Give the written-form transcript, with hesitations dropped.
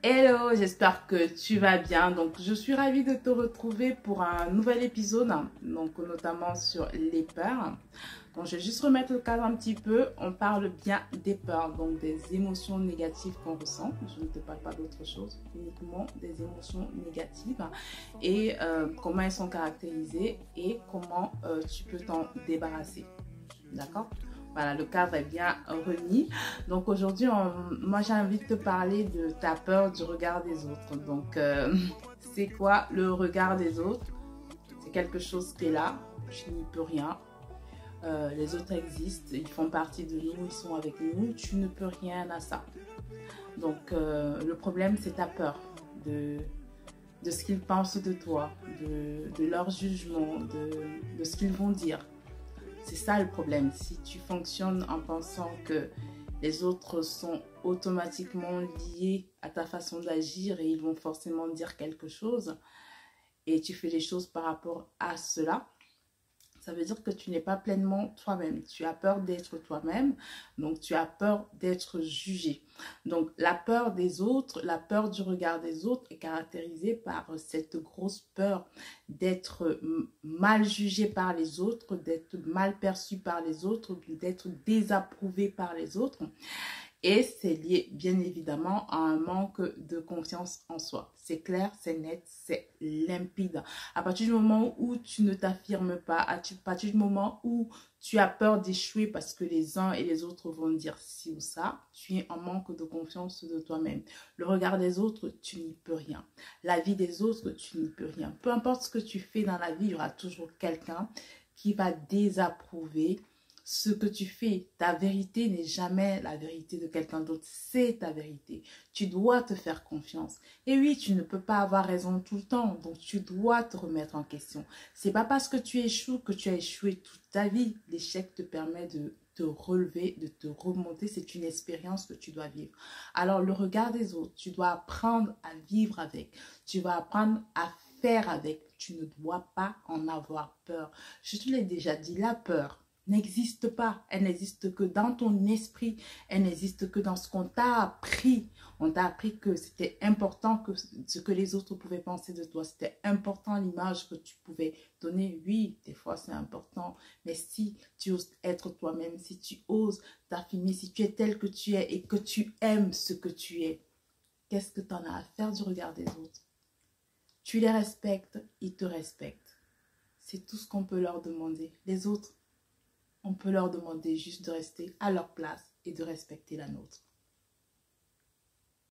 Hello, j'espère que tu vas bien. Donc, je suis ravie de te retrouver pour un nouvel épisode, donc notamment sur les peurs. Donc, je vais juste remettre le cadre un petit peu. On parle bien des peurs, donc des émotions négatives qu'on ressent. Je ne te parle pas d'autre chose, uniquement des émotions négatives et comment elles sont caractérisées et comment tu peux t'en débarrasser. D'accord? Voilà, le cadre est bien remis. Donc aujourd'hui, moi j'ai envie de te parler de ta peur du regard des autres. Donc, c'est quoi le regard des autres? C'est quelque chose qui est là, tu n'y peux rien. Les autres existent, ils font partie de nous, ils sont avec nous, tu ne peux rien à ça. Donc, le problème, c'est ta peur de ce qu'ils pensent de toi, de leur jugement, de ce qu'ils vont dire. C'est ça le problème. Si tu fonctionnes en pensant que les autres sont automatiquement liés à ta façon d'agir et ils vont forcément dire quelque chose et tu fais les choses par rapport à cela, ça veut dire que tu n'es pas pleinement toi-même. Tu as peur d'être toi-même, donc tu as peur d'être jugé. Donc la peur des autres, la peur du regard des autres est caractérisée par cette grosse peur d'être mal jugé par les autres, d'être mal perçu par les autres, d'être désapprouvé par les autres. Et c'est lié bien évidemment à un manque de confiance en soi. C'est clair, c'est net, c'est limpide. À partir du moment où tu ne t'affirmes pas, à partir du moment où tu as peur d'échouer parce que les uns et les autres vont dire ci ou ça, tu es en manque de confiance de toi-même. Le regard des autres, tu n'y peux rien. La vie des autres, tu n'y peux rien. Peu importe ce que tu fais dans la vie, il y aura toujours quelqu'un qui va désapprouver ce que tu fais. Ta vérité n'est jamais la vérité de quelqu'un d'autre, c'est ta vérité. Tu dois te faire confiance. Et oui, tu ne peux pas avoir raison tout le temps, donc tu dois te remettre en question. C'est pas parce que tu échoues que tu as échoué toute ta vie. L'échec te permet de te relever, de te remonter. C'est une expérience que tu dois vivre. Alors, le regard des autres, tu dois apprendre à vivre avec. Tu vas apprendre à faire avec. Tu ne dois pas en avoir peur. Je te l'ai déjà dit, la peur n'existe pas. Elle n'existe que dans ton esprit. Elle n'existe que dans ce qu'on t'a appris. On t'a appris que c'était important que ce que les autres pouvaient penser de toi. C'était important l'image que tu pouvais donner. Oui, des fois c'est important. Mais si tu oses être toi-même, si tu oses t'affirmer, si tu es tel que tu es et que tu aimes ce que tu es, qu'est-ce que tu en as à faire du regard des autres? Tu les respectes, ils te respectent. C'est tout ce qu'on peut leur demander. Les autres, on peut leur demander juste de rester à leur place et de respecter la nôtre.